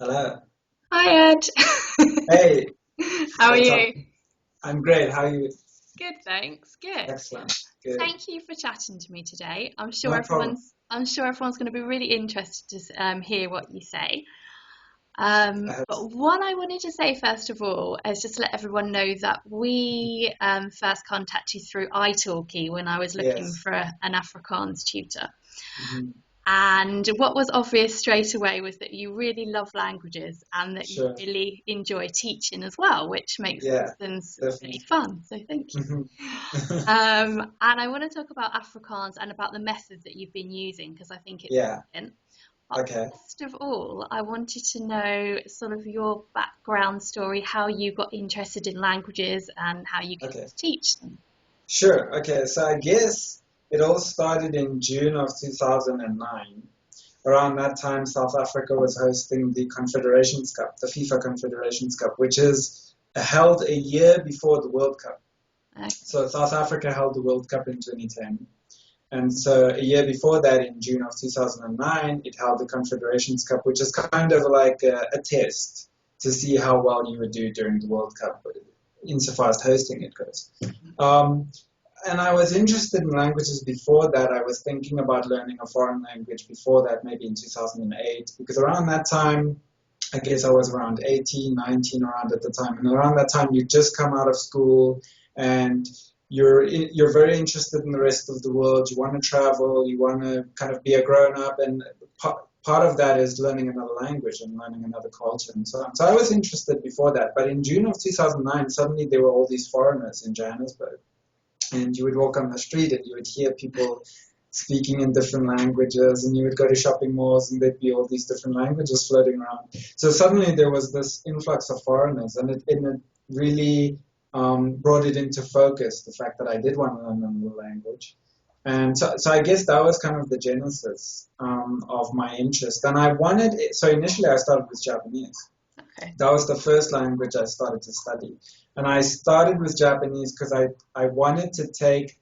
Hello. Hi Ed. Hey, How are what's up? you? I'm great. How are you? Good, thanks. Good. Excellent. Good. Thank you for chatting to me today. No problem. I'm sure everyone's going to be really interested to hear what you say. I hope so. But what I wanted to say first of all is just to let everyone know that we first contacted you through italki when I was looking Yes. for an Afrikaans tutor. Hmm. And what was obvious straight away was that you really love languages and that you Sure. really enjoy teaching as well, which makes Yeah, lessons really definitely. fun. So thank you. Hmm. And I want to talk about Afrikaans and about the methods that you've been using because I think it's Yeah. brilliant. But Okay. first of all, I wanted to know sort of your background story, how you got interested in languages and how you came Okay. to teach them. Sure. Okay. So I guess it all started in June of 2009. Around that time, South Africa was hosting the Confederations Cup, the FIFA Confederations Cup, which is held a year before the World Cup. Okay. So South Africa held the World Cup in 2010. And so a year before that, in June of 2009, it held the Confederations Cup, which is kind of like a test to see how well you would do during the World Cup, insofar as hosting it goes. Um, and I was interested in languages before that. I was thinking about learning a foreign language before that, maybe in 2008, because around that time, I guess I was around 18, 19 around at the time. And around that time, you just come out of school and you're very interested in the rest of the world. You want to travel. You want to kind of be a grown up, and part of that is learning another language and learning another culture and so on. So I was interested before that. But in June of 2009, suddenly there were all these foreigners in Johannesburg, and you would walk on the street and you would hear people speaking in different languages, and you would go to shopping malls and there'd be all these different languages floating around. So suddenly there was this influx of foreigners, and it really brought it into focus, the fact that I did want to learn another language. And so I guess that was kind of the genesis of my interest. And I wanted it, so initially I started with Japanese. Okay. That was the first language I started to study. And I started with Japanese because I wanted to take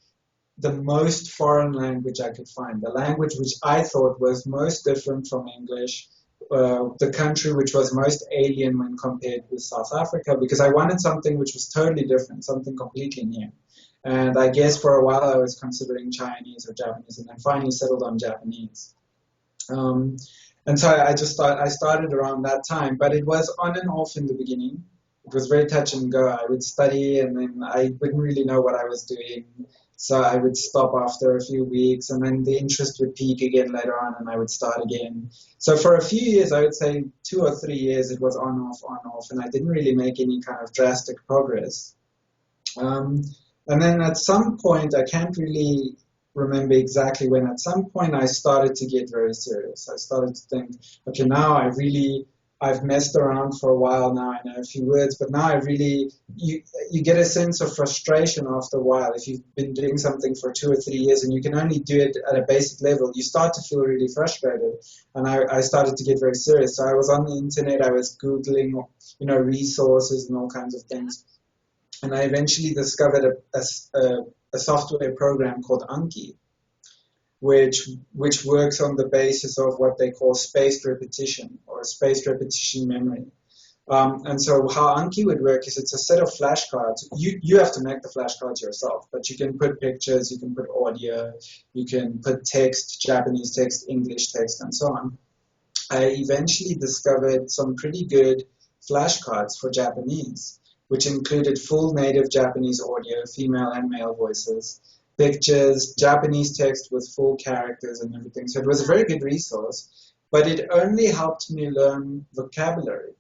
the most foreign language I could find, the language which I thought was most different from English, the country which was most alien when compared with South Africa, because I wanted something which was totally different, something completely new. And I guess for a while I was considering Chinese or Japanese, and then finally settled on Japanese. Um, and so I started around that time, but it was on and off in the beginning. It was very touch and go. I would study and then I wouldn't really know what I was doing. So I would stop after a few weeks and then the interest would peak again later on and I would start again. So for a few years, I would say 2 or 3 years, it was on off, and I didn't really make any kind of drastic progress. Um, and then at some point, I can't really remember exactly when, at some point I started to get very serious. I started to think, okay, now I've messed around for a while now, I know a few words, but now you get a sense of frustration after a while. If you've been doing something for 2 or 3 years and you can only do it at a basic level, you start to feel really frustrated. And I started to get very serious. So I was on the internet, I was Googling, resources and all kinds of things. And I eventually discovered a software program called Anki, which works on the basis of what they call spaced repetition or spaced repetition memory. And so how Anki would work is it's a set of flashcards. You have to make the flashcards yourself, but you can put pictures, you can put audio, you can put text, Japanese text, English text, and so on. I eventually discovered some pretty good flashcards for Japanese, which included full native Japanese audio, female and male voices, pictures, Japanese text with full characters and everything. So it was a very good resource, but it only helped me learn vocabulary.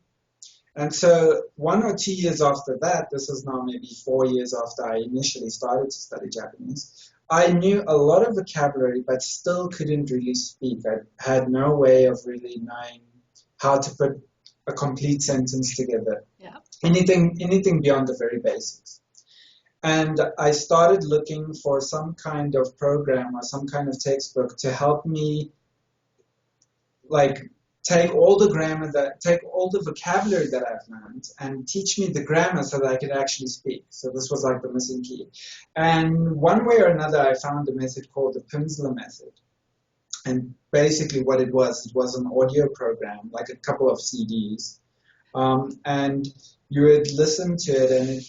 And so 1 or 2 years after that, this is now maybe 4 years after I initially started to study Japanese, I knew a lot of vocabulary, but still couldn't really speak. I had no way of really knowing how to put a complete sentence together. Yeah. Anything beyond the very basics. And I started looking for some kind of program or some kind of textbook to help me like take all the vocabulary that I've learned and teach me the grammar so that I could actually speak. So this was like the missing key. And one way or another, I found a method called the Peninsula Method. And basically what it was an audio program, like a couple of CDs. And you would listen to it, and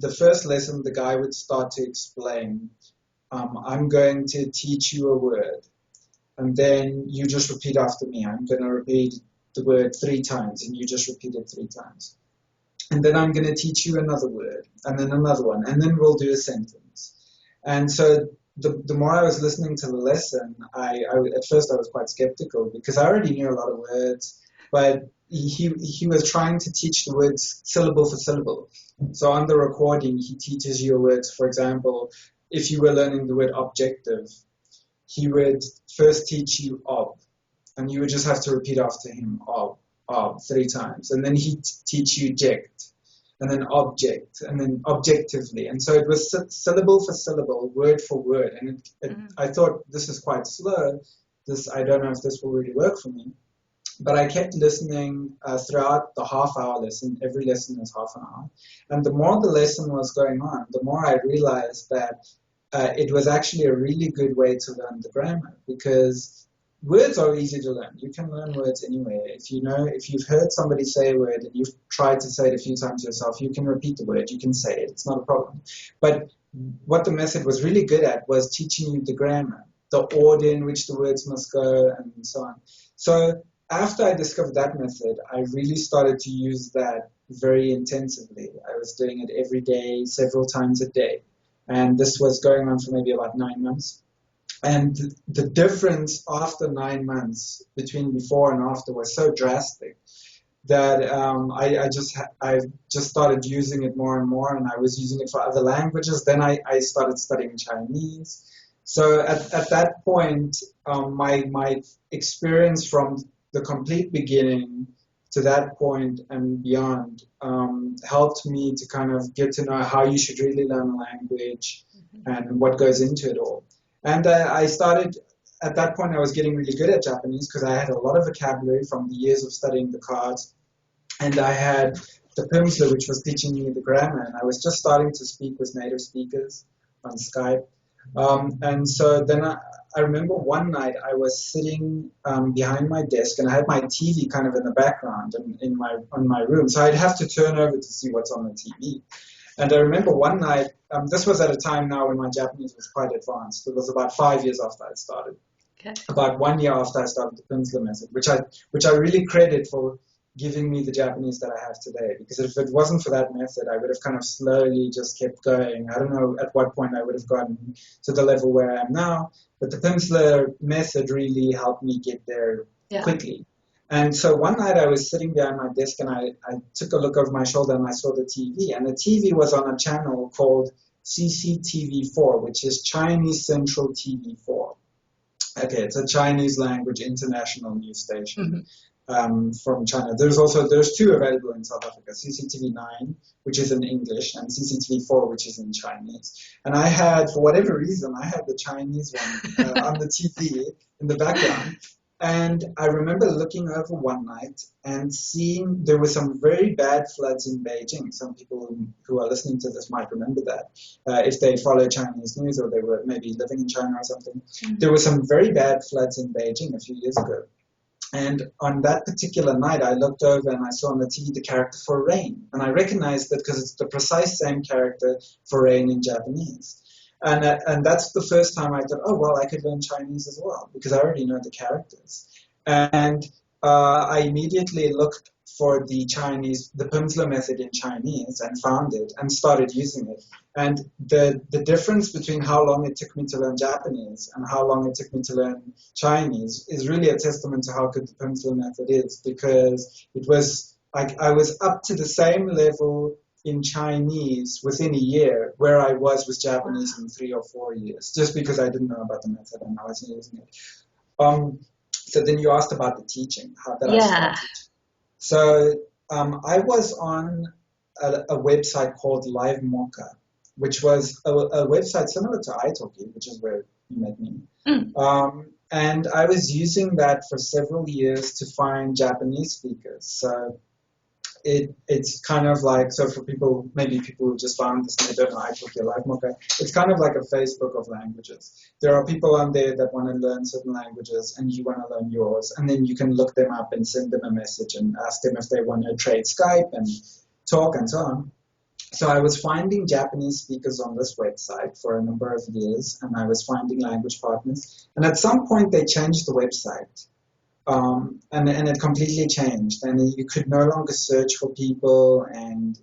the first lesson, the guy would start to explain, I'm going to teach you a word, and then you just repeat after me. I'm going to repeat the word 3 times, and you just repeat it 3 times. And then I'm going to teach you another word, and then another one, and then we'll do a sentence. And so the more I was listening to the lesson, at first I was quite skeptical because I already knew a lot of words, but he was trying to teach the words syllable for syllable. So on the recording, he teaches you words. For example, if you were learning the word objective, he would first teach you ob, and you would just have to repeat after him ob 3 times, and then he'd teach you ject, and then object, and then objectively. And so it was syllable for syllable, word for word. And I thought, this is quite slow. I don't know if this will really work for me. But I kept listening throughout the half-hour lesson. Every lesson is half an hour. And the more the lesson was going on, the more I realized that it was actually a really good way to learn the grammar, because words are easy to learn. You can learn words anywhere. If you've heard somebody say a word and you've tried to say it a few times yourself, you can repeat the word, you can say it. It's not a problem. But what the method was really good at was teaching you the grammar, the order in which the words must go, and so on. So after I discovered that method, I really started to use that very intensively. I was doing it every day, several times a day. And this was going on for maybe about 9 months. And the difference after 9 months between before and after was so drastic that I just started using it more and more, and I was using it for other languages. Then I started studying Chinese. So at that point, my experience from the complete beginning to that point and beyond helped me to kind of get to know how you should really learn a language and what goes into it all. And I started, at that point, I was getting really good at Japanese because I had a lot of vocabulary from the years of studying the cards. And I had the Peninsula, which was teaching me the grammar. And I was just starting to speak with native speakers on Skype. And so then I remember one night I was sitting behind my desk, and I had my TV kind of in the background on my room. So I'd have to turn over to see what's on the TV. And I remember one night, this was at a time now when my Japanese was quite advanced. It was about 5 years after I started. Okay. About 1 year after I started the Peninsula Method, which I really credit for giving me the Japanese that I have today. Because if it wasn't for that method, I would have kind of slowly just kept going. I don't know at what point I would have gotten to the level where I am now, but the Peninsula Method really helped me get there quickly. And so one night I was sitting behind my desk, and I took a look over my shoulder, and I saw the TV. And the TV was on a channel called CCTV4, which is Chinese Central TV4. Okay, it's a Chinese language international news station from China. There's 2 available in South Africa, CCTV9, which is in English, and CCTV4, which is in Chinese. And I had, for whatever reason, I had the Chinese one on the TV in the background. And I remember looking over one night and seeing there were some very bad floods in Beijing. Some people who are listening to this might remember that, if they follow Chinese news or they were maybe living in China or something. There were some very bad floods in Beijing a few years ago. And on that particular night, I looked over and I saw on the TV the character for rain. And I recognized it because it's the precise same character for rain in Japanese. And that's the first time I thought, oh, well, I could learn Chinese as well, because I already know the characters. And I immediately looked for the Peninsula Method in Chinese and found it and started using it. And the difference between how long it took me to learn Japanese and how long it took me to learn Chinese is really a testament to how good the Peninsula Method is, because it was I was up to the same level in Chinese within a year where I was with Japanese in 3 or 4 years, just because I didn't know about the method and I wasn't using it. So then you asked about the teaching. How did I start teaching? So I was on a website called Live Mocha, which was a website similar to italki, which is where you met me. And I was using that for several years to find Japanese speakers. So it's kind of like, so for people, maybe people who just found this and they don't know italki or LiveMocha, it's kind of like a Facebook of languages. There are people on there that want to learn certain languages and you want to learn yours, and then you can look them up and send them a message and ask them if they want to trade Skype and talk and so on. So I was finding Japanese speakers on this website for a number of years, and I was finding language partners. And at some point they changed the website. And it completely changed, and you could no longer search for people, and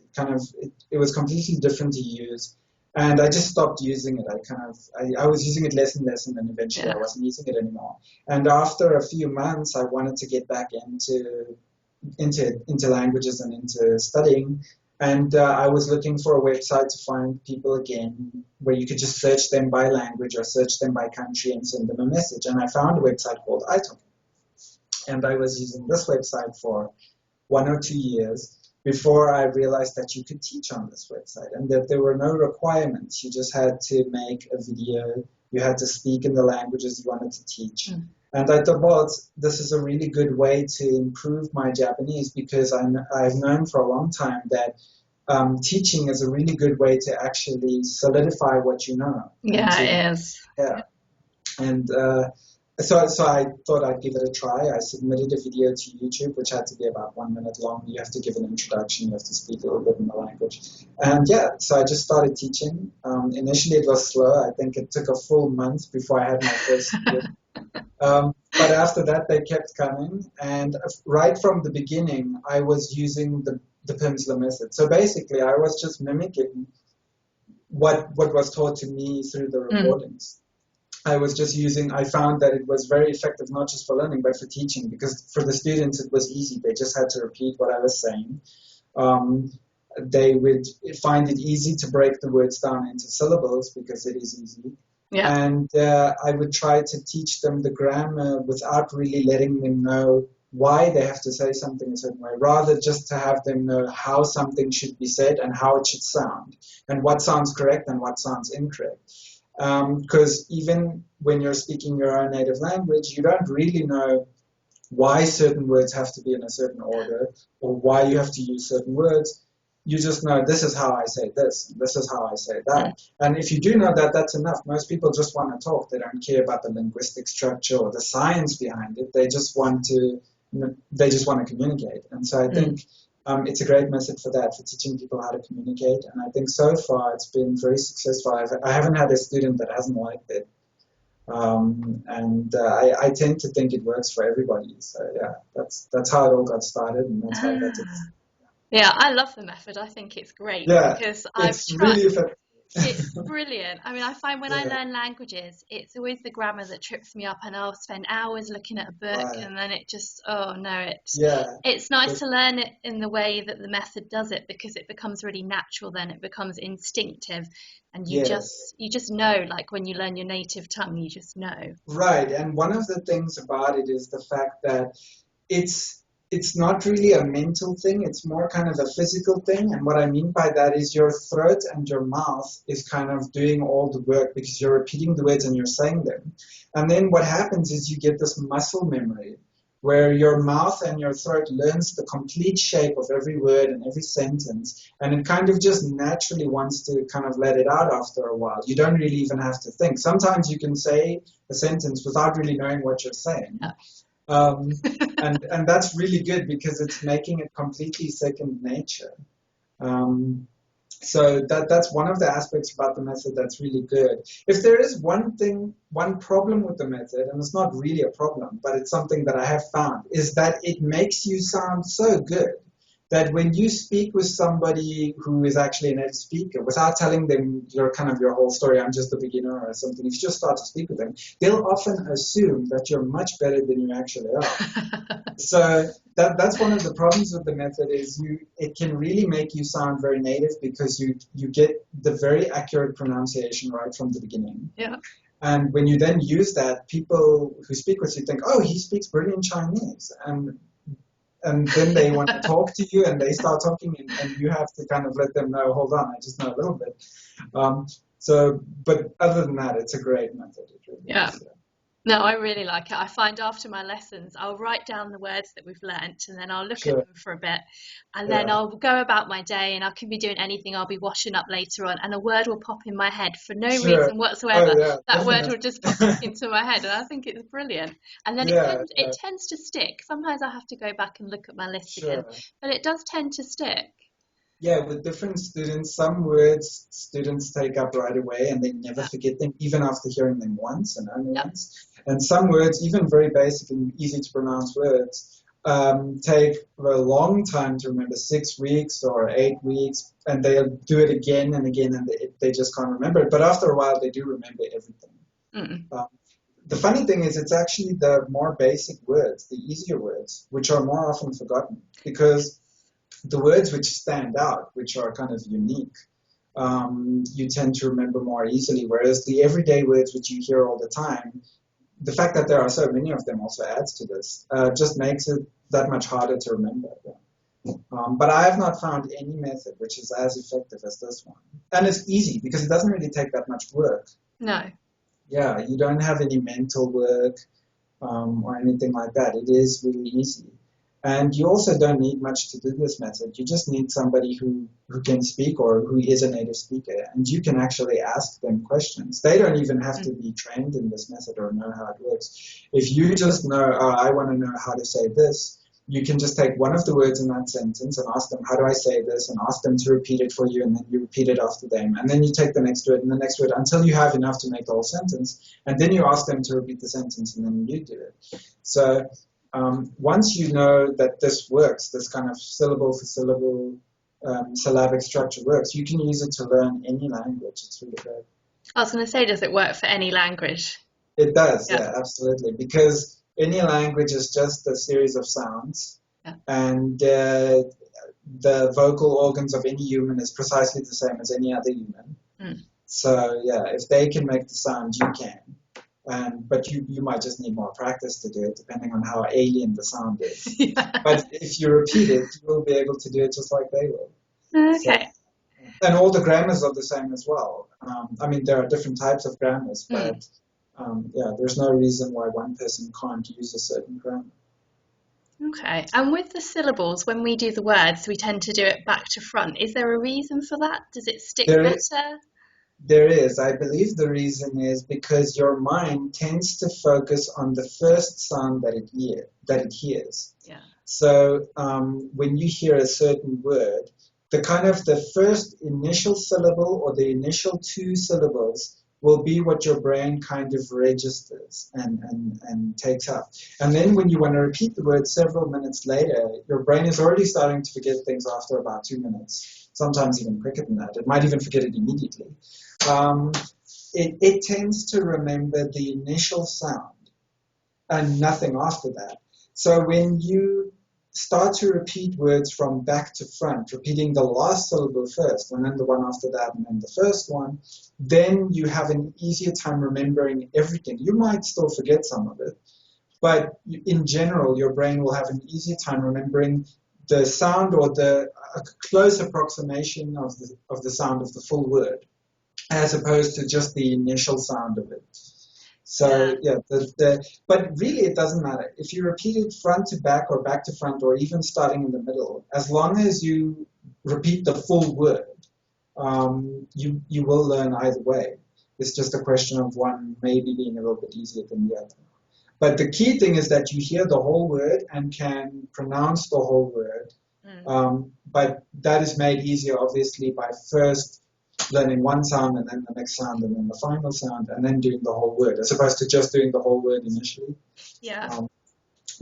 it was completely different to use. And I just stopped using it. I was using it less and less, and then eventually I wasn't using it anymore. And after a few months, I wanted to get back into languages and into studying. And I was looking for a website to find people again, where you could just search them by language or search them by country and send them a message. And I found a website called italki. And I was using this website for 1 or 2 years before I realized that you could teach on this website and that there were no requirements. You just had to make a video. You had to speak in the languages you wanted to teach. Mm. And I thought, well, this is a really good way to improve my Japanese, because I've known for a long time that teaching is a really good way to actually solidify what you know. Yeah, it is. Yeah. And So I thought I'd give it a try. I submitted a video to YouTube, which had to be about 1 minute long. You have to give an introduction. You have to speak a little bit in the language. And so I just started teaching. Initially, it was slow. I think it took a full month before I had my first student. But after that, they kept coming. And right from the beginning, I was using the Peninsula Method. So basically, I was just mimicking what was taught to me through the recordings. I found that it was very effective, not just for learning, but for teaching, because for the students, it was easy. They just had to repeat what I was saying. They would find it easy to break the words down into syllables, because it is easy. Yeah. And I would try to teach them the grammar without really letting them know why they have to say something a certain way, rather just to have them know how something should be said and how it should sound, and what sounds correct and what sounds incorrect. Because even when you're speaking your own native language, you don't really know why certain words have to be in a certain order or why you have to use certain words. You just know, this is how I say this, and this is how I say that. And if you do know that, that's enough. Most people just want to talk. They don't care about the linguistic structure or the science behind it. They just want to communicate. And so I think it's a great method for that, for teaching people how to communicate. And I think so far it's been very successful. I haven't had a student that hasn't liked it. I tend to think it works for everybody. So yeah, that's how it all got started, and that's how I got it. Yeah, I love the method. I think it's great, because it's really effective. It's brilliant. I mean, I find when I learn languages, it's always the grammar that trips me up, and I'll spend hours looking at a book, and then it just, it's nice to learn it in the way that the method does it, because it becomes really natural. Then it becomes instinctive, and you just know, like when you learn your native tongue, you just know. Right, and one of the things about it is the fact that it's not really a mental thing, it's more kind of a physical thing. And what I mean by that is your throat and your mouth is kind of doing all the work, because you're repeating the words and you're saying them. And then what happens is you get this muscle memory where your mouth and your throat learns the complete shape of every word and every sentence, and it kind of just naturally wants to kind of let it out after a while. You don't really even have to think. Sometimes you can say a sentence without really knowing what you're saying. And that's really good, because it's making it completely second nature. So that's one of the aspects about the method that's really good. If there is one problem with the method, and it's not really a problem, but it's something that I have found, is that it makes you sound so good that when you speak with somebody who is actually a native speaker, without telling them your whole story, I'm just a beginner or something, if you just start to speak with them, they'll often assume that you're much better than you actually are. So that's one of the problems with the method, is it can really make you sound very native, because you get the very accurate pronunciation right from the beginning. Yeah. And when you then use that, people who speak with you think, oh, he speaks brilliant Chinese. And then they want to talk to you, and they start talking, and you have to kind of let them know, hold on, I just know a little bit. But other than that, it's a great method. It really is. No, I really like it. I find after my lessons, I'll write down the words that we've learnt and then I'll look at them for a bit and then I'll go about my day and I can be doing anything. I'll be washing up later on and a word will pop in my head for no reason whatsoever. That definitely. word will just pop into my head and I think it's brilliant. And then it tends to stick. Sometimes I have to go back and look at my list again, but it does tend to stick. Yeah, with different students, some words students take up right away and they never forget them, even after hearing them once and only once. And some words, even very basic and easy to pronounce words, take a long time to remember, 6 weeks or 8 weeks, and they'll do it again and again, and they just can't remember it. But after a while, they do remember everything. The funny thing is, it's actually the more basic words, the easier words, which are more often forgotten, because the words which stand out, which are kind of unique, you tend to remember more easily, whereas the everyday words which you hear all the time, the fact that there are so many of them also adds to this, just makes it that much harder to remember. But I have not found any method which is as effective as this one. And it's easy because it doesn't really take that much work. No. Yeah, you don't have any mental work or anything like that. It is really easy. And you also don't need much to do this method. You just need somebody who can speak or who is a native speaker, and you can actually ask them questions. They don't even have to be trained in this method or know how it works. If you just know, I want to know how to say this, you can just take one of the words in that sentence and ask them, how do I say this? And ask them to repeat it for you, and then you repeat it after them. And then you take the next word and the next word until you have enough to make the whole sentence. And then you ask them to repeat the sentence, and then you do it. So once you know that this works, this kind of syllable for syllable syllabic structure works, you can use it to learn any language. It's really great. I was going to say, does it work for any language? It does, yeah, absolutely. Because any language is just a series of sounds, and the vocal organs of any human is precisely the same as any other human. So, yeah, if they can make the sound, you can. But you might just need more practice to do it, depending on how alien the sound is. But if you repeat it, you will be able to do it just like they will. Okay. So, and all the grammars are the same as well. I mean, there are different types of grammars, but there's no reason why one person can't use a certain grammar. Okay. And with the syllables, when we do the words, we tend to do it back to front. Is there a reason for that? Does it stick better? There is. I believe the reason is because your mind tends to focus on the first sound that it hears. Yeah. So when you hear a certain word, the first initial syllable or the initial two syllables will be what your brain kind of registers and takes up. And then when you want to repeat the word several minutes later, your brain is already starting to forget things after about 2 minutes, sometimes even quicker than that. It might even forget it immediately. It tends to remember the initial sound and nothing after that. So when you start to repeat words from back to front, repeating the last syllable first, and then the one after that, and then the first one, then you have an easier time remembering everything. You might still forget some of it, but in general, your brain will have an easier time remembering the sound or a close approximation of the sound of the full word, as opposed to just the initial sound of it. So, but really it doesn't matter. If you repeat it front to back or back to front or even starting in the middle, as long as you repeat the full word, you will learn either way. It's just a question of one maybe being a little bit easier than the other. But the key thing is that you hear the whole word and can pronounce the whole word. But that is made easier, obviously, by first learning one sound and then the next sound and then the final sound and then doing the whole word, as opposed to just doing the whole word initially. Yeah.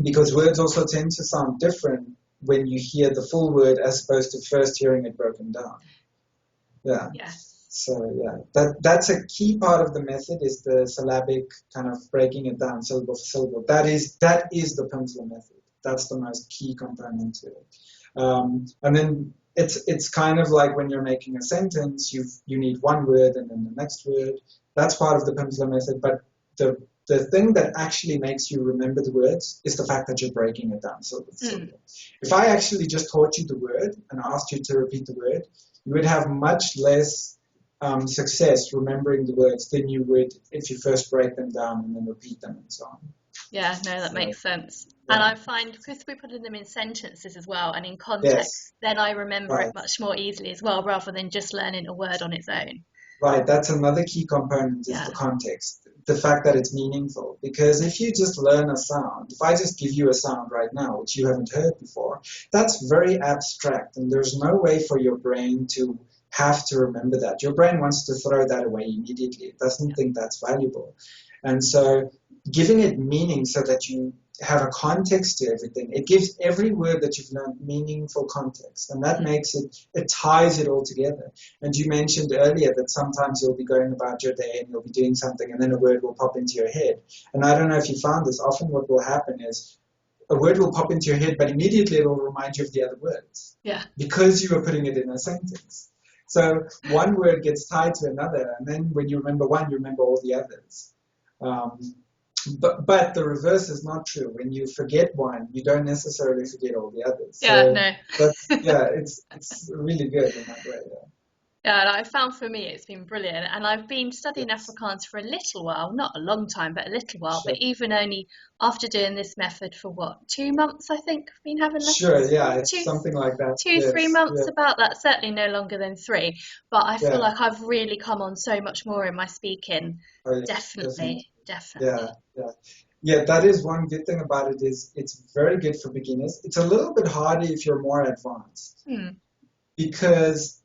Because words also tend to sound different when you hear the full word as opposed to first hearing it broken down. Yeah. So that's a key part of the method, is the syllabic kind of breaking it down syllable for syllable. That is the Pendulum Method. That's the most key component to it. And then it's kind of like when you're making a sentence, you need one word and then the next word. That's part of the Pendulum Method, but the thing that actually makes you remember the words is the fact that you're breaking it down syllable to syllable. If I actually just taught you the word and asked you to repeat the word, you would have much less success remembering the words than you would if you first break them down and then repeat them and so on. Yeah, no, that makes sense. Yeah. And I find because we're putting them in sentences as well and in context, then I remember it much more easily as well, rather than just learning a word on its own. Right, that's another key component is the context, the fact that it's meaningful. Because if you just learn a sound, if I just give you a sound right now, which you haven't heard before, that's very abstract, and there's no way for your brain to have to remember that. Your brain wants to throw that away immediately. It doesn't think that's valuable. And so giving it meaning so that you have a context to everything, it gives every word that you've learned meaningful context, and that makes it ties it all together. And you mentioned earlier that sometimes you'll be going about your day and you'll be doing something and then a word will pop into your head. And I don't know if you found this, often what will happen is a word will pop into your head, but immediately it will remind you of the other words. Yeah. Because you were putting it in a sentence. So one word gets tied to another, and then when you remember one, you remember all the others. But the reverse is not true. When you forget one, you don't necessarily forget all the others. Yeah, so it's really good in that way. Yeah, and I found for me it's been brilliant. And I've been studying Afrikaans for a little while, not a long time, but a little while. Sure. But even only after doing this method for 2 months, I think I've been having lessons. Sure, yeah, it's something like that. 3 months, about that. Certainly no longer than 3. But I feel like I've really come on so much more in my speaking. Oh, yeah, definitely. Yeah, that is one good thing about it is it's very good for beginners. It's a little bit harder if you're more advanced. Because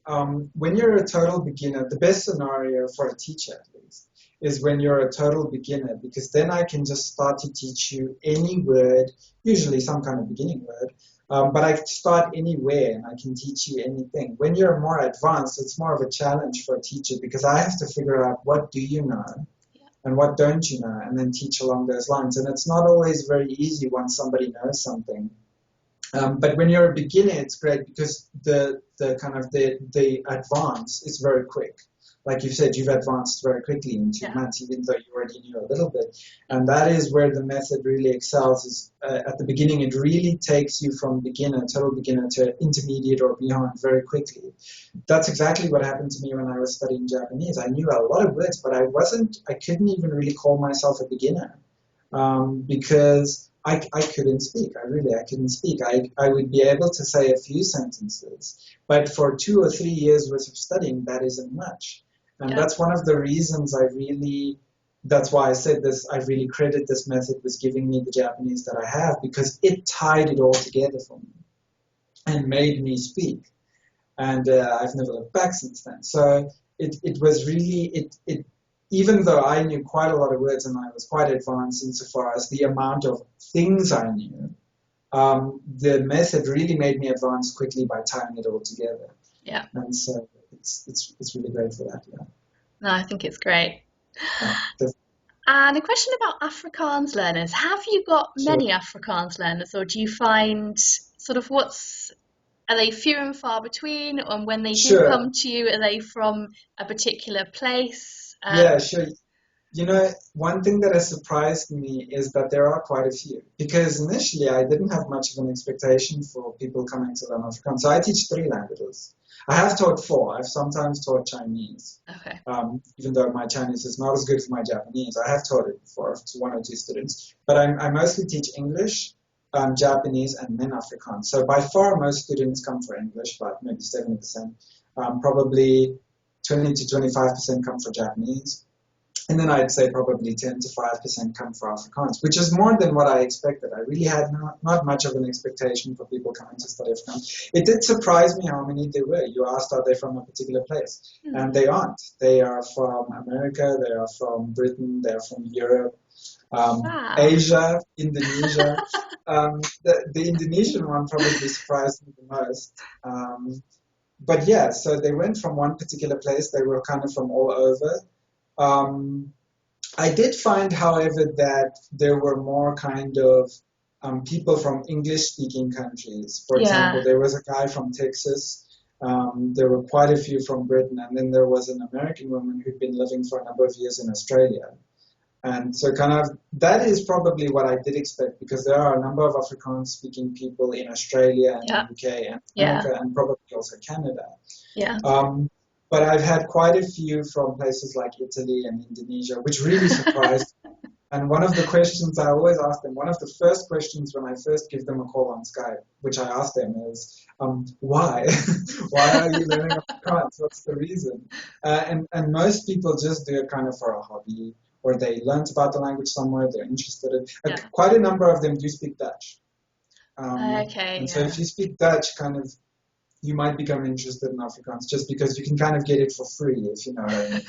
when you're a total beginner, the best scenario for a teacher at least is when you're a total beginner, because then I can just start to teach you any word, usually some kind of beginning word, but I can start anywhere and I can teach you anything. When you're more advanced, it's more of a challenge for a teacher because I have to figure out what do you know and what don't you know, and then teach along those lines. And it's not always very easy once somebody knows something. But when you're a beginner, it's great because the advance is very quick. Like you said, you've advanced very quickly in 2 months, even though you already knew a little bit. And that is where the method really excels. Is at the beginning, it really takes you from total beginner to intermediate or beyond very quickly. That's exactly what happened to me when I was studying Japanese. I knew a lot of words, but I couldn't even really call myself a beginner because I couldn't speak. I couldn't speak. I would be able to say a few sentences, but for 2 or 3 years worth of studying, that isn't much. And that's one of the reasons that's why I said this, I really credit this method with giving me the Japanese that I have, because it tied it all together for me and made me speak. And I've never looked back since then. So it was really, even though I knew quite a lot of words and I was quite advanced insofar as the amount of things I knew, the method really made me advance quickly by tying it all together. Yeah. And so it's really great for that, yeah. No, I think it's great. And a question about Afrikaans learners. Have you got many Afrikaans learners, or do you find are they few and far between? And when they do come to you, are they from a particular place? Yeah, sure. You know, one thing that has surprised me is that there are quite a few. Because initially I didn't have much of an expectation for people coming to learn Afrikaans. So I teach 3 languages. I have taught 4. I've sometimes taught Chinese. Okay. Even though my Chinese is not as good as my Japanese. I have taught it before to 1 or 2 students. But I mostly teach English, Japanese, and then Afrikaans. So by far most students come for English, about maybe 70%. Probably 20 to 25% come for Japanese. And then I'd say probably 10 to 5% come for Afrikaans, which is more than what I expected. I really had not much of an expectation for people coming to study Afrikaans. It did surprise me how many there were. You asked, are they from a particular place? And they aren't. They are from America, they are from Britain, they are from Europe, Asia, Indonesia. The Indonesian one probably surprised me the most. But yeah, so they went from one particular place. They were kind of from all over. I did find, however, that there were more kind of people from English-speaking countries. For example, there was a guy from Texas. There were quite a few from Britain. And then there was an American woman who'd been living for a number of years in Australia. And so that is probably what I did expect, because there are a number of Afrikaans-speaking people in Australia and the UK and America and probably also Canada. Yeah. But I've had quite a few from places like Italy and Indonesia, which really surprised me. And one of the questions I always ask them, one of the first questions when I first give them a call on Skype, which I ask them is, why? Why are you learning Afrikaans? What's the reason? And most people just do it kind of for a hobby, or they learned about the language somewhere, they're interested in. Quite a number of them do speak Dutch. So if you speak Dutch, kind of, you might become interested in Afrikaans just because you can kind of get it for free, if you know what I mean.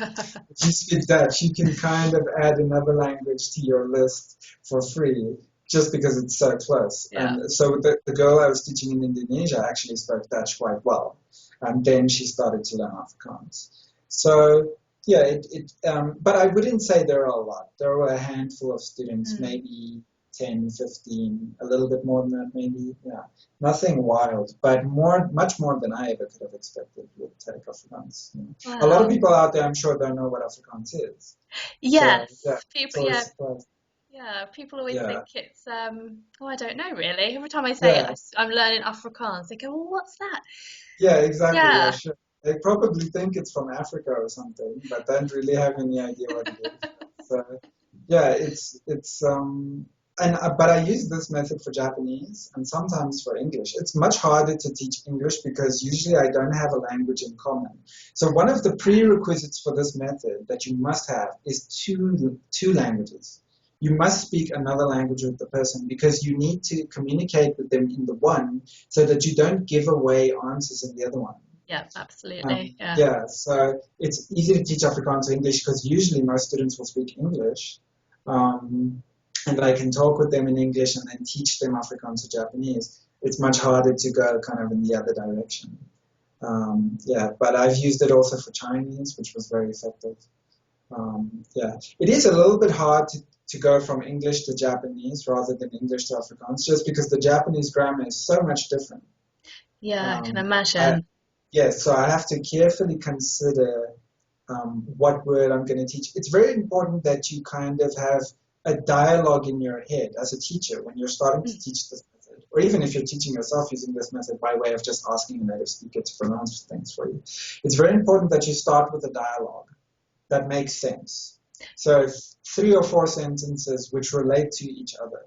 If you speak Dutch, you can kind of add another language to your list for free just because it's so close. Yeah. And so the girl I was teaching in Indonesia actually spoke Dutch quite well. And then she started to learn Afrikaans. So, yeah, but I wouldn't say there are a lot. There were a handful of students, maybe 10, 15, a little bit more than that maybe, yeah. Nothing wild, but much more than I ever could have expected would take Afrikaans. You know. Wow. A lot of people out there, I'm sure, don't know what Afrikaans is. Yes, so, people always think it's, I don't know really. Every time I say I'm learning Afrikaans, they go, well, what's that? Yeah, exactly, yeah, sure. They probably think it's from Africa or something, but don't really have any idea what it is. So, yeah, but I use this method for Japanese and sometimes for English. It's much harder to teach English because usually I don't have a language in common. So one of the prerequisites for this method that you must have is two languages. You must speak another language with the person because you need to communicate with them in the one so that you don't give away answers in the other one. Yeah, absolutely. So it's easy to teach Afrikaans or English because usually most students will speak English. And I can talk with them in English and then teach them Afrikaans or Japanese. It's much harder to go kind of in the other direction. But I've used it also for Chinese, which was very effective. It is a little bit hard to go from English to Japanese rather than English to Afrikaans, just because the Japanese grammar is so much different. Yeah, I can imagine. So I have to carefully consider what word I'm going to teach. It's very important that you kind of have a dialogue in your head as a teacher when you're starting to teach this method, or even if you're teaching yourself using this method by way of just asking a native speaker to pronounce things for you. It's very important that you start with a dialogue that makes sense. So 3 or 4 sentences which relate to each other.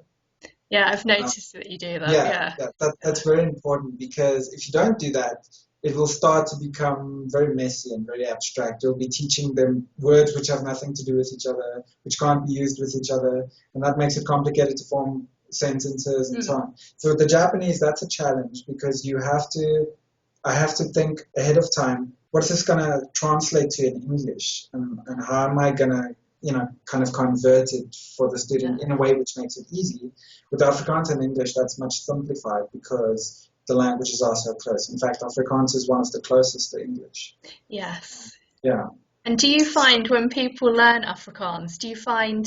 Yeah, I've noticed that you do that. That's very important because if you don't do that, it will start to become very messy and very abstract. You'll be teaching them words which have nothing to do with each other, which can't be used with each other, and that makes it complicated to form sentences and so on. So with the Japanese, that's a challenge because I have to think ahead of time, what is this going to translate to in English, and how am I going to kind of convert it for the student in a way which makes it easy. With Afrikaans and English, that's much simplified because the languages are so close. In fact, Afrikaans is one of the closest to English. Yes. Yeah. And do you find when people learn Afrikaans, do you find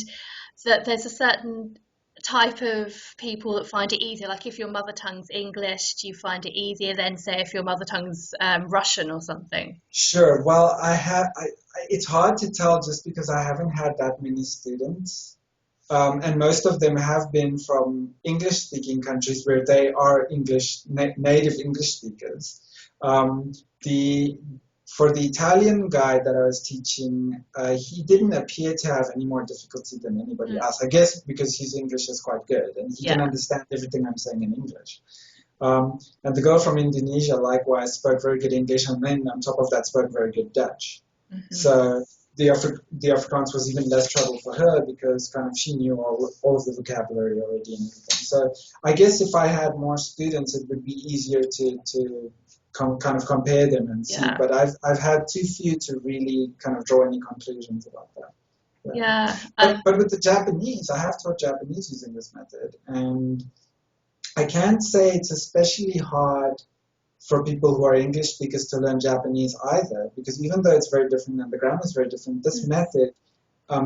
that there's a certain type of people that find it easier? Like if your mother tongue's English, do you find it easier than, say, if your mother tongue's Russian or something? Sure. Well, it's hard to tell just because I haven't had that many students. And most of them have been from English-speaking countries where they are native English speakers. For the Italian guy that I was teaching, he didn't appear to have any more difficulty than anybody else. I guess because his English is quite good and he can understand everything I'm saying in English. And the girl from Indonesia, likewise, spoke very good English, and then on top of that spoke very good Dutch. Mm-hmm. So the Afrikaans was even less trouble for her because kind of she knew all of the vocabulary already and everything. So I guess if I had more students, it would be easier to kind of compare them and see. But I've had too few to really kind of draw any conclusions about that. But with the Japanese, I have taught Japanese using this method, and I can't say it's especially hard for people who are English speakers to learn Japanese either, because even though it's very different and the grammar is very different, this method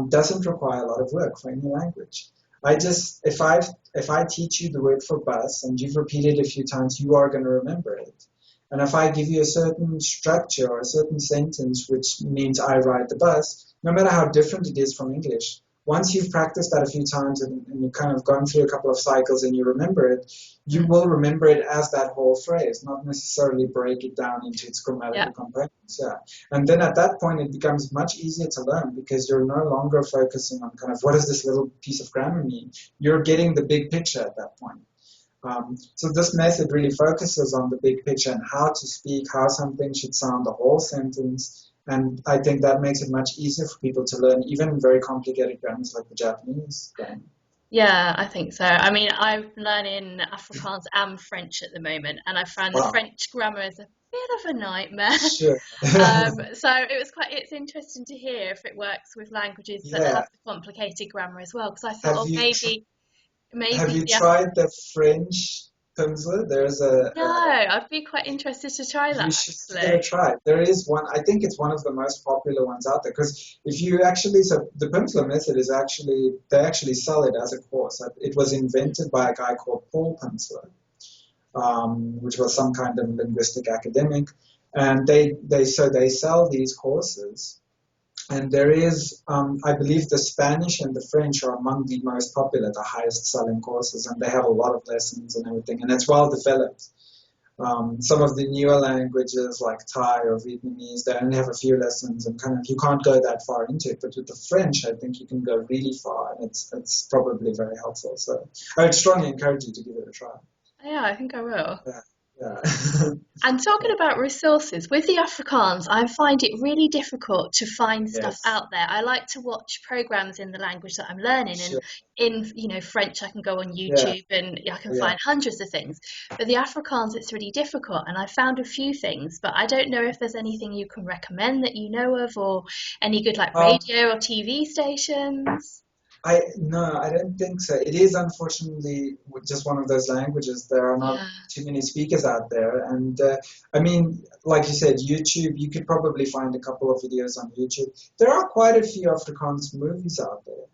doesn't require a lot of work for any language. If I teach you the word for bus and you've repeated it a few times, you are going to remember it. And if I give you a certain structure or a certain sentence, which means I ride the bus, no matter how different it is from English, once you've practiced that a few times and you've kind of gone through a couple of cycles and you remember it, you will remember it as that whole phrase, not necessarily break it down into its grammatical components. Yeah. And then at that point, it becomes much easier to learn because you're no longer focusing on kind of what does this little piece of grammar mean? You're getting the big picture at that point. So this method really focuses on the big picture and how to speak, how something should sound, the whole sentence. And I think that makes it much easier for people to learn even very complicated grammars like the Japanese grammar. Yeah, I think so. I mean, I'm learning Afrikaans and French at the moment, and I found the French grammar is a bit of a nightmare. Sure. So it's interesting to hear if it works with languages that have the complicated grammar as well, because I thought, maybe have you tried the French Peninsula? No, I'd be quite interested to try that. You should give it a try. There is one. I think it's one of the most popular ones out there because if you actually, so the Pendulum Method is actually, they actually sell it as a course. It was invented by a guy called Paul Peninsula, which was some kind of linguistic academic, and they sell these courses. And there is, I believe the Spanish and the French are among the most popular, the highest selling courses, and they have a lot of lessons and everything, and it's well developed. Some of the newer languages like Thai or Vietnamese, they only have a few lessons and kind of you can't go that far into it. But with the French, I think you can go really far, and it's probably very helpful. So I would strongly encourage you to give it a try. Yeah, I think I will. Yeah. And talking about resources, with the Afrikaans, I find it really difficult to find stuff out there. I like to watch programs in the language that I'm learning, and in French I can go on YouTube and I can find hundreds of things. But the Afrikaans, it's really difficult, and I found a few things, but I don't know if there's anything you can recommend that you know of, or any good like radio or TV stations. No, I don't think so. It is unfortunately just one of those languages. There are not too many speakers out there. And I mean, like you said, YouTube, you could probably find a couple of videos on YouTube. There are quite a few Afrikaans movies out there.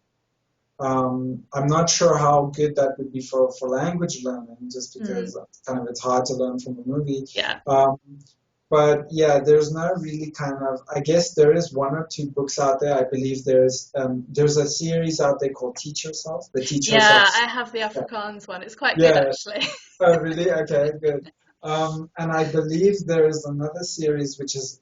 I'm not sure how good that would be for language learning, just because it's hard to learn from a movie. Yeah. But yeah, there's no really kind of, I guess there is one or two books out there. I believe there's a series out there called Teach Yourself. I have the Afrikaans one. It's quite good actually. Oh, really? Okay, good. And I believe there is another series which is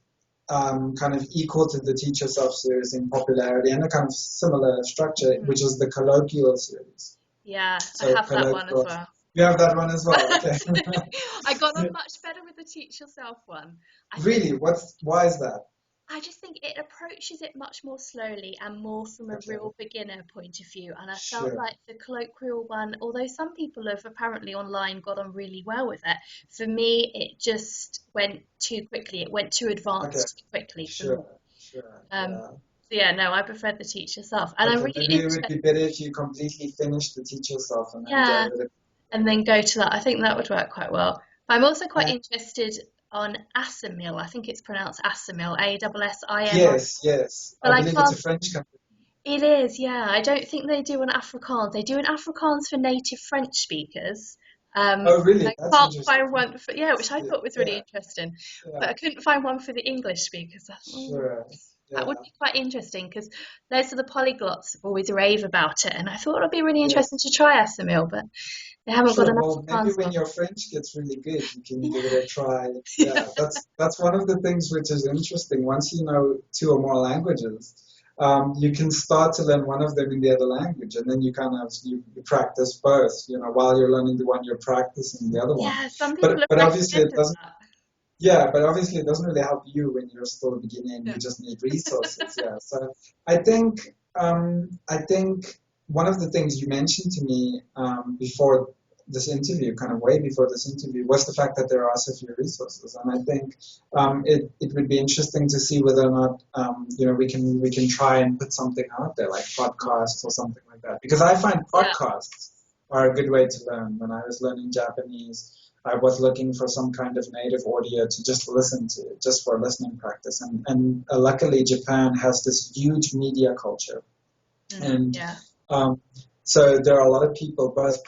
kind of equal to the Teach Yourself series in popularity and a kind of similar structure, which is the Colloquial series. Yeah, so I have that one as well. You have that one as well, okay. I got on much better with the Teach Yourself one. Really? Why is that? I just think it approaches it much more slowly and more from a real beginner point of view. And I felt like the colloquial one, although some people have apparently online got on really well with it, for me it just went too quickly. It went too advanced too quickly for me. I preferred the Teach Yourself. And maybe it would be better if you completely finished the Teach Yourself and then go with it. And then go to that. I think that would work quite well. I'm also quite interested on Assimil. I think it's pronounced Assimil, Assimil. Yes. I believe it's a French company. It is, yeah. I don't think they do an Afrikaans. They do an Afrikaans for native French speakers. Oh, really? I can't find one for, which I thought was really interesting. Yeah. But I couldn't find one for the English speakers. That would be quite interesting because those are the polyglots always rave about it, and I thought it would be really interesting to try Assimil, but they haven't got enough. Well, maybe when your French gets really good, you can give it a try. Yeah, that's one of the things which is interesting. Once you know two or more languages, you can start to learn one of them in the other language, and then you you practice both. While you're learning the one, you're practicing the other one. Yeah, some people but obviously it doesn't. Yeah, but obviously it doesn't really help you when you're still beginning. You just need resources. So I think one of the things you mentioned to me before this interview, kind of way before this interview, was the fact that there are so few resources, and I think it would be interesting to see whether or not we can try and put something out there like podcasts or something like that, because I find podcasts are a good way to learn. When I was learning Japanese, I was looking for some kind of native audio to just listen to, just for listening practice. And luckily, Japan has this huge media culture. So there are a lot of people, both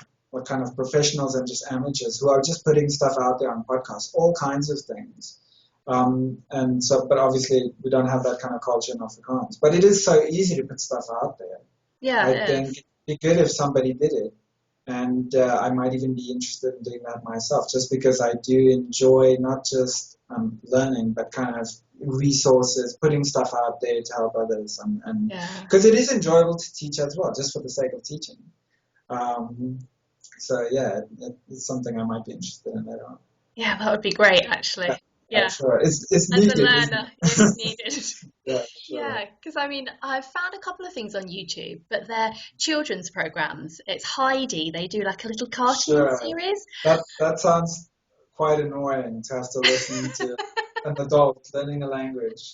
kind of professionals and just amateurs, who are just putting stuff out there on podcasts, all kinds of things. But obviously, we don't have that kind of culture in Afrikaans. But it is so easy to put stuff out there. Yeah, I think it'd be good if somebody did it. And I might even be interested in doing that myself, just because I do enjoy not just learning, but kind of resources, putting stuff out there to help others. And because it is enjoyable to teach as well, just for the sake of teaching. So yeah, it's something I might be interested in later on. Yeah, that would be great, actually. Yeah. Sure. It's As needed, a isn't learner, it's needed. Yeah, sure. Yeah, because I mean, I've found a couple of things on YouTube, but they're children's programs. It's Heidi. They do like a little cartoon series. That sounds quite annoying to have to listen to an adult learning a language.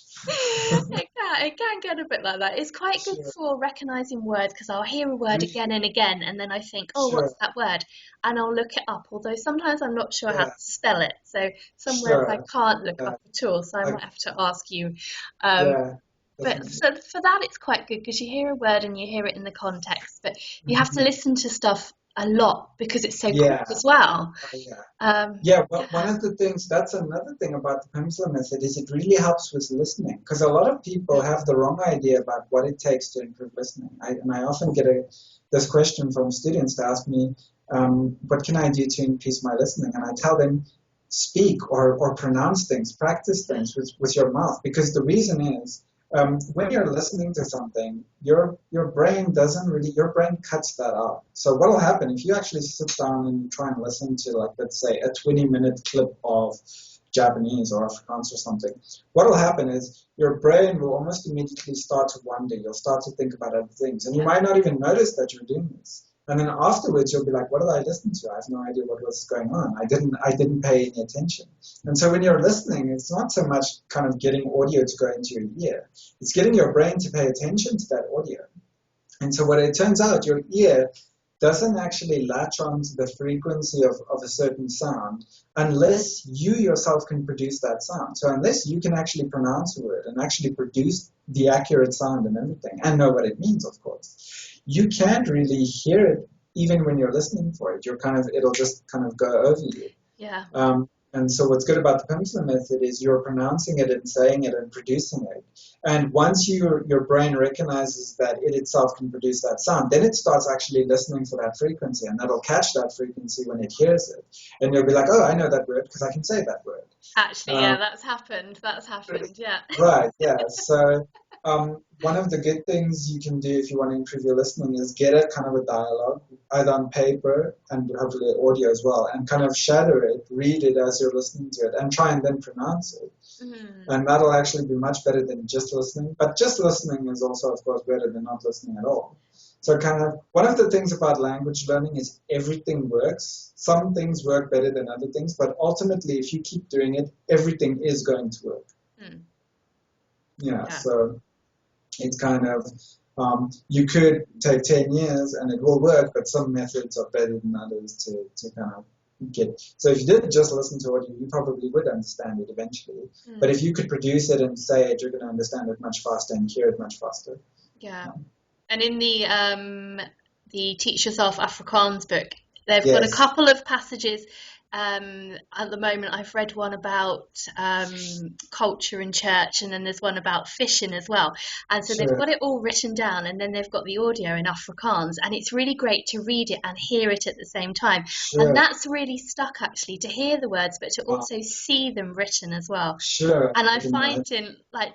It can get a bit like that. It's quite good for recognizing words, because I'll hear a word again and again, and then I think, oh, what's that word? And I'll look it up, although sometimes I'm not sure how to spell it. So some words I can't look up at all, so I might have to ask you. But for that, it's quite good, because you hear a word and you hear it in the context, but you have to listen to stuff a lot because it's so quick as well. One of the things, that's another thing about the Peninsula Method, is it really helps with listening, because a lot of people have the wrong idea about what it takes to improve listening. I often get this question from students to ask me, what can I do to increase my listening? And I tell them, speak or pronounce things, practice things with your mouth, because the reason is, when you're listening to something, your brain cuts that out. So what will happen if you actually sit down and try and listen to, like, let's say, a 20-minute clip of Japanese or Afrikaans or something? What will happen is your brain will almost immediately start to wander. You'll start to think about other things, and you might not even notice that you're doing this. And then afterwards, you'll be like, what did I listen to? I have no idea what was going on. I didn't pay any attention. And so when you're listening, it's not so much kind of getting audio to go into your ear. It's getting your brain to pay attention to that audio. And so what it turns out, your ear doesn't actually latch on to the frequency of a certain sound unless you yourself can produce that sound. So unless you can actually pronounce a word and actually produce the accurate sound and everything, and know what it means, of course, you can't really hear it even when you're listening for it. It'll just kind of go over you. Yeah. And so what's good about the Pendulum Method is you're pronouncing it and saying it and producing it. And once your brain recognizes that it itself can produce that sound, then it starts actually listening for that frequency, and that'll catch that frequency when it hears it. And you'll be like, oh, I know that word because I can say that word. Actually, that's happened. Yeah. Right, yeah. So one of the good things you can do if you want to improve your listening is get a kind of a dialogue, either on paper and hopefully audio as well, and kind of shadow it, read it as you're listening to it, and try and then pronounce it. And that'll actually be much better than just listening. But just listening is also, of course, better than not listening at all. So kind of one of the things about language learning is everything works. Some things work better than other things, but ultimately, if you keep doing it, everything is going to work. Yeah, so it's kind of, you could take 10 years and it will work, but some methods are better than others to kind of get. So if you didn't just listen to audio, you probably would understand it eventually. But if you could produce it and say it, you're going to understand it much faster and hear it much faster. Yeah. And in the Teach Yourself Afrikaans book, they've got a couple of passages. At the moment, I've read one about culture in church, and then there's one about fishing as well. And so they've got it all written down, and then they've got the audio in Afrikaans, and it's really great to read it and hear it at the same time. And that's really stuck, actually, to hear the words, but to also see them written as well. And I find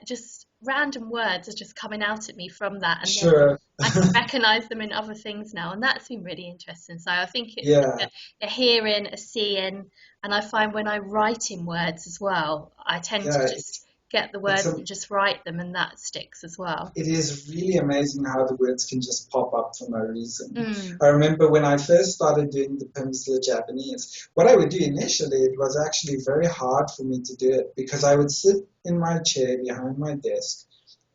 just random words are just coming out at me from that, and then I can recognise them in other things now, and that's been really interesting. So I think it's like a hearing, a seeing, and I find when I write in words as well, I tend to just get the words and just write them, and that sticks as well. It is really amazing how the words can just pop up for no reason. I remember when I first started doing the Peninsula Japanese, what I would do initially, it was actually very hard for me to do it, because I would sit in my chair behind my desk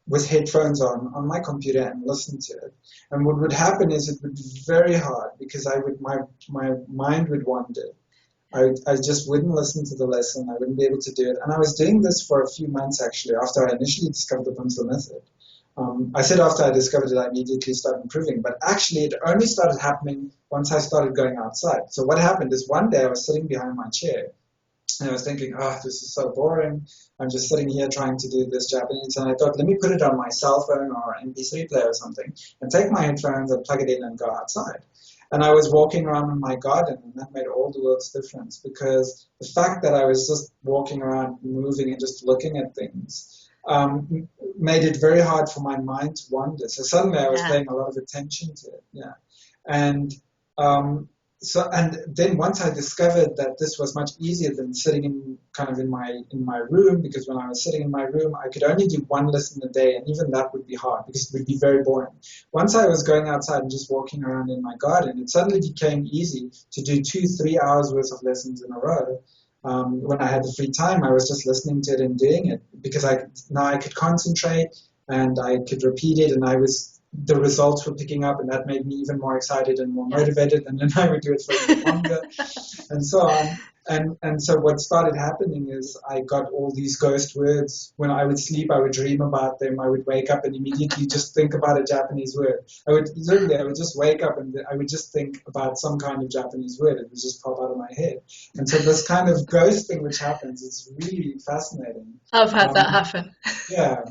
with headphones on my computer and listen to it. And what would happen is it would be very hard, because my mind would wander. I just wouldn't listen to the lesson. I wouldn't be able to do it. And I was doing this for a few months, actually, after I initially discovered the Peninsula Method. I said after I discovered it, I immediately started improving. But actually, it only started happening once I started going outside. So what happened is one day I was sitting behind my chair, And I was thinking, oh, this is so boring. I'm just sitting here trying to do this Japanese. And I thought, let me put it on my cell phone or MP3 player or something and take my headphones and plug it in and go outside. And I was walking around in my garden, and that made all the world's difference, because the fact that I was just walking around, moving and just looking at things made it very hard for my mind to wander. So suddenly I was paying a lot of attention to it. Yeah. And and then once I discovered that this was much easier than sitting in my room, because when I was sitting in my room, I could only do one lesson a day, and even that would be hard because it would be very boring. Once I was going outside and just walking around in my garden, it suddenly became easy to do 2-3 hours worth of lessons in a row. When I had the free time, I was just listening to it and doing it, because now I could concentrate and I could repeat it, and the results were picking up, and that made me even more excited and more motivated, and then I would do it for even longer, and so on. And so what started happening is I got all these ghost words. When I would sleep, I would dream about them. I would wake up and immediately just think about a Japanese word. I would just wake up and I would just think about some kind of Japanese word. It would just pop out of my head. And so this kind of ghost thing which happens, it's really fascinating. I've had that happen. Yeah.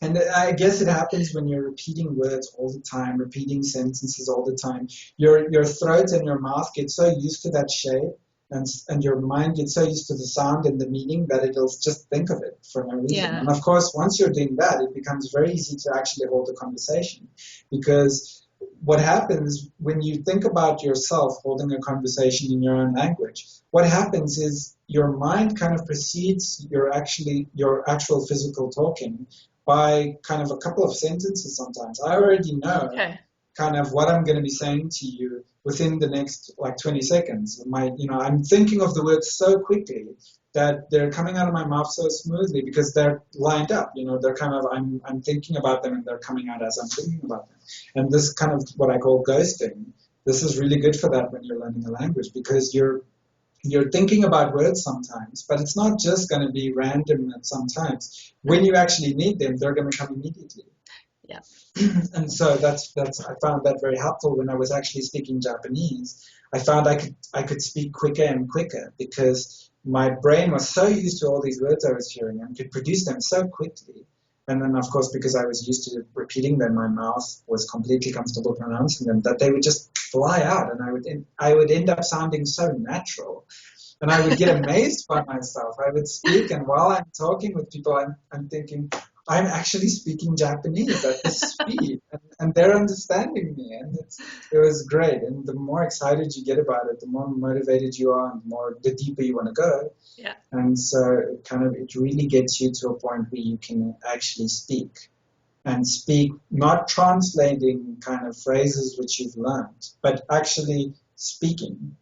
And I guess it happens when you're repeating words all the time, repeating sentences all the time. Your throat and your mouth get so used to that shape, and your mind gets so used to the sound and the meaning that it'll just think of it for no reason. Yeah. And of course, once you're doing that, it becomes very easy to actually hold a conversation, because what happens when you think about yourself holding a conversation in your own language, what happens is your mind kind of precedes your actual physical talking by kind of a couple of sentences sometimes. I already know kind of what I'm going to be saying to you within the next 20 seconds. I'm thinking of the words so quickly that they're coming out of my mouth so smoothly because they're lined up. They're kind of, I'm thinking about them and they're coming out as I'm thinking about them. And this kind of what I call ghosting, this is really good for that when you're learning a language, because you're thinking about words sometimes, but it's not just going to be random sometimes. When you actually need them, they're going to come immediately. Yeah. And so that's I found that very helpful when I was actually speaking Japanese. I found I could speak quicker and quicker because my brain was so used to all these words I was hearing and could produce them so quickly. And then, of course, because I was used to repeating them, my mouth was completely comfortable pronouncing them, that they would just fly out, and I would end up sounding so natural. And I would get amazed by myself. I would speak, and while I'm talking with people, I'm thinking, I'm actually speaking Japanese at this speed, and they're understanding me, and it was great. And the more excited you get about it, the more motivated you are, and the deeper you want to go. Yeah. And so it really gets you to a point where you can actually speak, and speak not translating kind of phrases which you've learned, but actually speaking.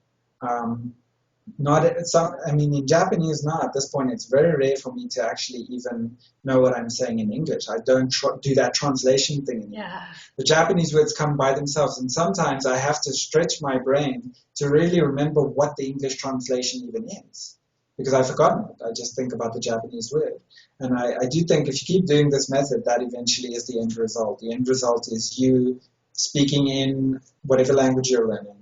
In Japanese now, at this point, it's very rare for me to actually even know what I'm saying in English. I don't do that translation thing anymore. Yeah. The Japanese words come by themselves, and sometimes I have to stretch my brain to really remember what the English translation even is, because I've forgotten it. I just think about the Japanese word. And I do think if you keep doing this method, that eventually is the end result. The end result is you speaking in whatever language you're learning,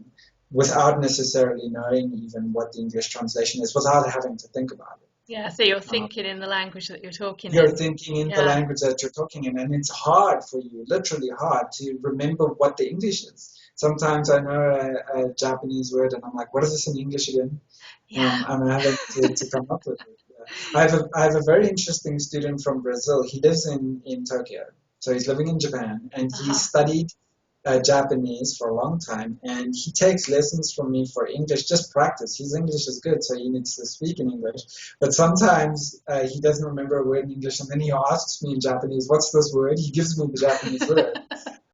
without necessarily knowing even what the English translation is, without having to think about it. Yeah, so you're thinking in the language that you're talking in. You're thinking in the language that you're talking in, and it's hard for you, literally hard, to remember what the English is. Sometimes I know a Japanese word, and I'm like, what is this in English again? Yeah. I'm having to come up with it. Yeah. I have a very interesting student from Brazil. He lives in Tokyo, so he's living in Japan, and he studied Japanese for a long time, and he takes lessons from me for English, just practice. His English is good, so he needs to speak in English, but sometimes he doesn't remember a word in English, and then he asks me in Japanese, what's this word? He gives me the Japanese word,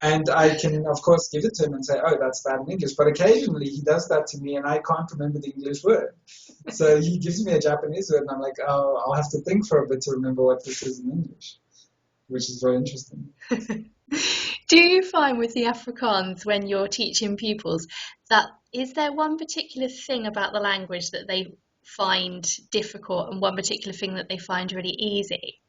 and I can, of course, give it to him and say, oh, that's that in English, but occasionally he does that to me, and I can't remember the English word. So he gives me a Japanese word, and I'm like, oh, I'll have to think for a bit to remember what this is in English, which is very interesting. Do you find with the Afrikaans, when you're teaching pupils, is there one particular thing about the language that they find difficult and one particular thing that they find really easy?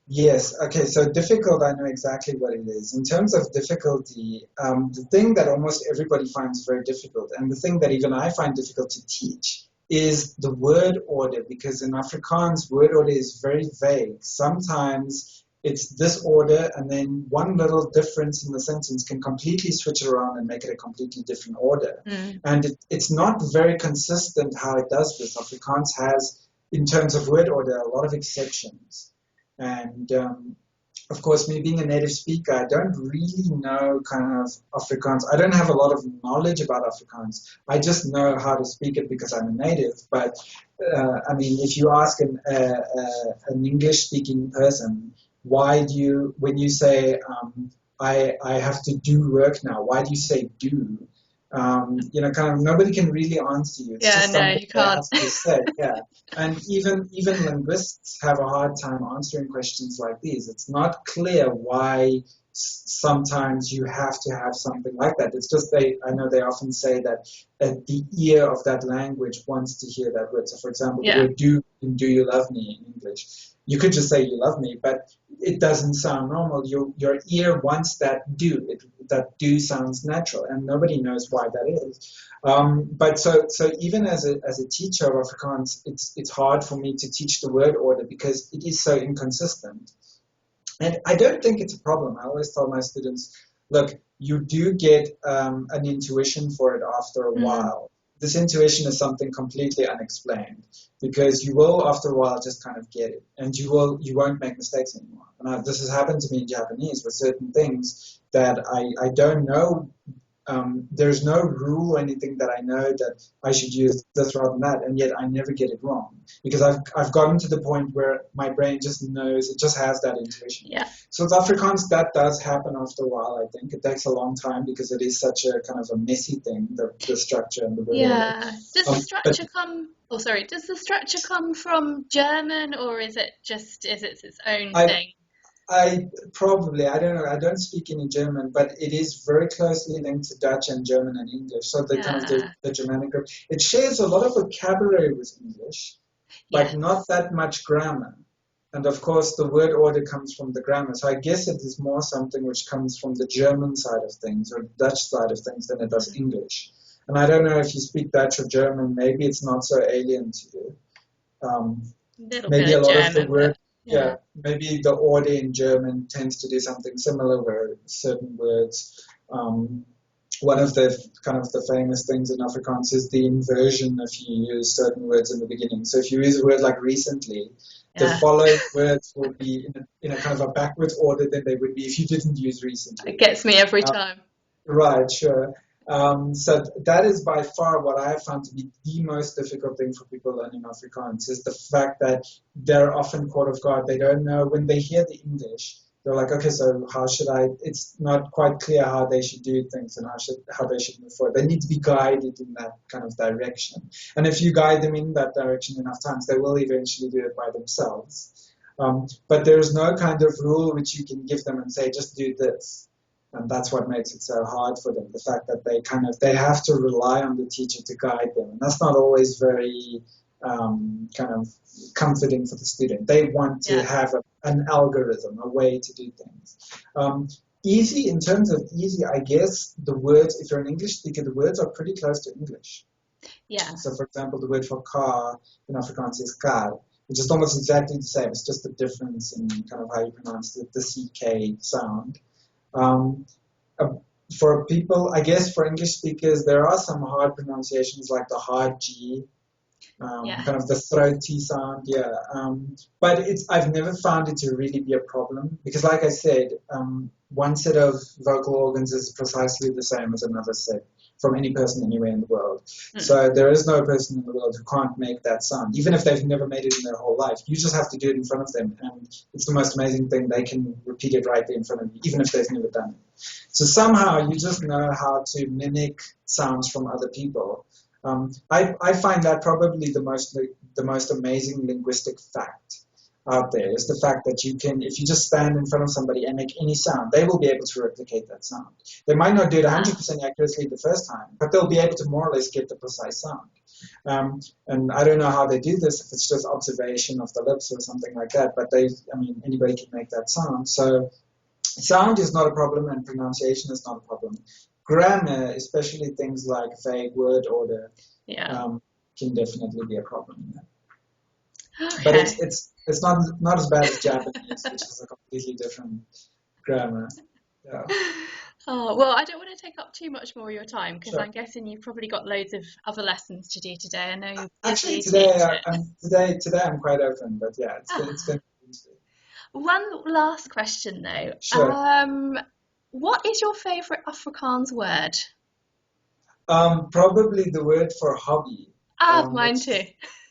Yes. Okay. So difficult, I know exactly what it is. In terms of difficulty, the thing that almost everybody finds very difficult, and the thing that even I find difficult to teach, is the word order, because in Afrikaans, word order is very vague. Sometimes it's this order, and then one little difference in the sentence can completely switch it around and make it a completely different order. And it's not very consistent how it does this. Afrikaans has, in terms of word order, a lot of exceptions. And of course, me being a native speaker, I don't really know kind of Afrikaans. I don't have a lot of knowledge about Afrikaans. I just know how to speak it because I'm a native. But, I mean, if you ask an English-speaking person, why do you, when you say, I have to do work now, why do you say do? You know, kind of nobody can really answer you. It's just something you can't. they have to say. Yeah, and even linguists have a hard time answering questions like these. It's not clear why sometimes you have to have something like that. It's just I know they often say that the ear of that language wants to hear that word. So, for example, the word do in "Do you love me" in English. You could just say "you love me," but it doesn't sound normal. Your ear wants that do. That do sounds natural, and nobody knows why that is. But so even as a teacher of Afrikaans, it's hard for me to teach the word order because it is so inconsistent. And I don't think it's a problem. I always tell my students, look, you do get an intuition for it after a while. This intuition is something completely unexplained because you will, after a while, just kind of get it, and you won't make mistakes anymore. And this has happened to me in Japanese with certain things that I don't know. There's no rule or anything that I know that I should use this rather than that, and yet I never get it wrong because I've gotten to the point where my brain just knows, it just has that intuition. Yeah. So with Afrikaans, that does happen after a while, I think. It takes a long time because it is such a kind of a messy thing, the structure and the word order. Does the structure does the structure come from German, or is it its own thing? I don't know. I don't speak any German, but it is very closely linked to Dutch and German and English. So the Germanic group, it shares a lot of vocabulary with English, but not that much grammar. And of course, the word order comes from the grammar. So I guess it is more something which comes from the German side of things or Dutch side of things than it does English. And I don't know if you speak Dutch or German. Maybe it's not so alien to you. Maybe a lot of the word. Yeah, maybe the order in German tends to do something similar where certain words, one of the kind of the famous things in Afrikaans is the inversion if you use certain words in the beginning. So if you use a word like recently, the following words will be in a kind of a backwards order than they would be if you didn't use recently. It gets me every time. Right, sure. So that is by far what I have found to be the most difficult thing for people learning Afrikaans is the fact that they're often caught off guard. They don't know when they hear the English. They're like, okay, so how should I? It's not quite clear how they should do things and how they should move forward. They need to be guided in that kind of direction. And if you guide them in that direction enough times, they will eventually do it by themselves. But there's no kind of rule which you can give them and say, just do this. And that's what makes it so hard for them, the fact that they have to rely on the teacher to guide them. And that's not always very kind of comforting for the student. They want to have an algorithm, a way to do things. Easy, in terms of easy, I guess the words, if you're an English speaker, the words are pretty close to English. Yeah. So, for example, the word for car in Afrikaans is kar, which is almost exactly the same. It's just a difference in kind of how you pronounce the CK sound. For people, I guess for English speakers, there are some hard pronunciations like the hard G, kind of the throaty sound, but I've never found it to really be a problem because, like I said, one set of vocal organs is precisely the same as another set from any person anywhere in the world. So there is no person in the world who can't make that sound, even if they've never made it in their whole life. You just have to do it in front of them, and it's the most amazing thing. They can repeat it right there in front of you, even if they've never done it. So somehow you just know how to mimic sounds from other people. I find that probably the most amazing linguistic fact out there is the fact that you can, if you just stand in front of somebody and make any sound, they will be able to replicate that sound. They might not do it 100% accurately the first time, but they'll be able to more or less get the precise sound. And I don't know how they do this, if it's just observation of the lips or something like that, but anybody can make that sound. So sound is not a problem and pronunciation is not a problem. Grammar, especially things like vague word order, can definitely be a problem. Okay. But it's not as bad as Japanese, which is a completely different grammar. Yeah. Oh, well, I don't want to take up too much more of your time because Sure. I'm guessing you've probably got loads of other lessons to do today. I know you're Actually, busy today I'm quite open, but yeah, it's going to be interesting. One last question though. Sure. What is your favourite Afrikaans word? Probably the word for hobby. Mine too.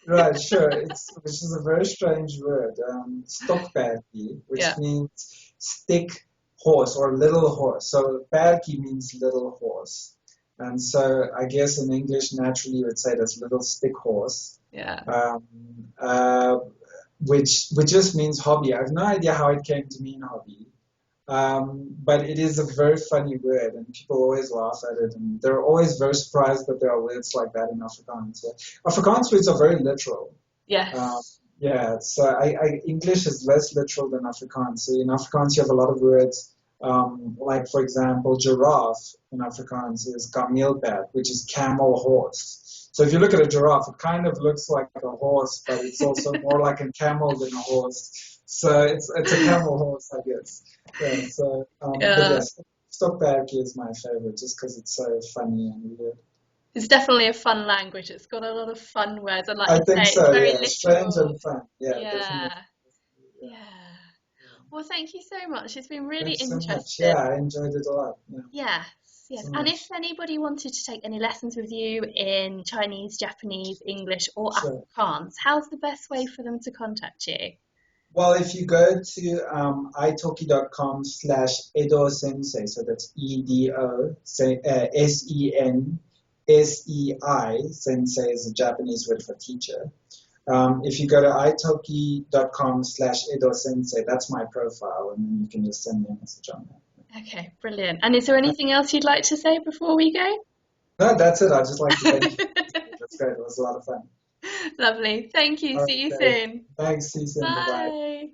Right, sure. Which is a very strange word. Stokperdjie, which means stick horse or little horse. So perdjie means little horse. And so I guess in English, naturally, you would say that's little stick horse. Yeah. Which just means hobby. I have no idea how it came to mean hobby. But it is a very funny word, and people always laugh at it, and they're always very surprised that there are words like that in Afrikaans. Afrikaans words are very literal. Yes. So English is less literal than Afrikaans. So in Afrikaans, you have a lot of words, like, for example, giraffe in Afrikaans is kameelperd, which is camel horse. So if you look at a giraffe, it kind of looks like a horse, but it's also more like a camel than a horse. So it's a camel horse, I guess. Yeah, so, but yes, Stokperdjie is my favorite just because it's so funny and weird. It's definitely a fun language. It's got a lot of fun words. And like I you think say, so, it's very yeah. literal. Strange and fun. Yeah, definitely. Yeah. Well, thank you so much. It's been really Thanks so interesting. much. Yeah, I enjoyed it a lot. Yeah. Yes. So and if anybody wanted to take any lessons with you in Chinese, Japanese, English, or Afrikaans, how's the best way for them to contact you? Well, if you go to italki.com/Edo Sensei, so that's EDO, SENSEI, Sensei is a Japanese word for teacher. If you go to italki.com/Edo Sensei, that's my profile, and then you can just send me a message on there. Okay, brilliant. And is there anything else you'd like to say before we go? No, that's it. I'd just like to thank you. That's great. It was a lot of fun. Lovely. Thank you. See you soon. Thanks. See you soon. Bye-bye. Bye.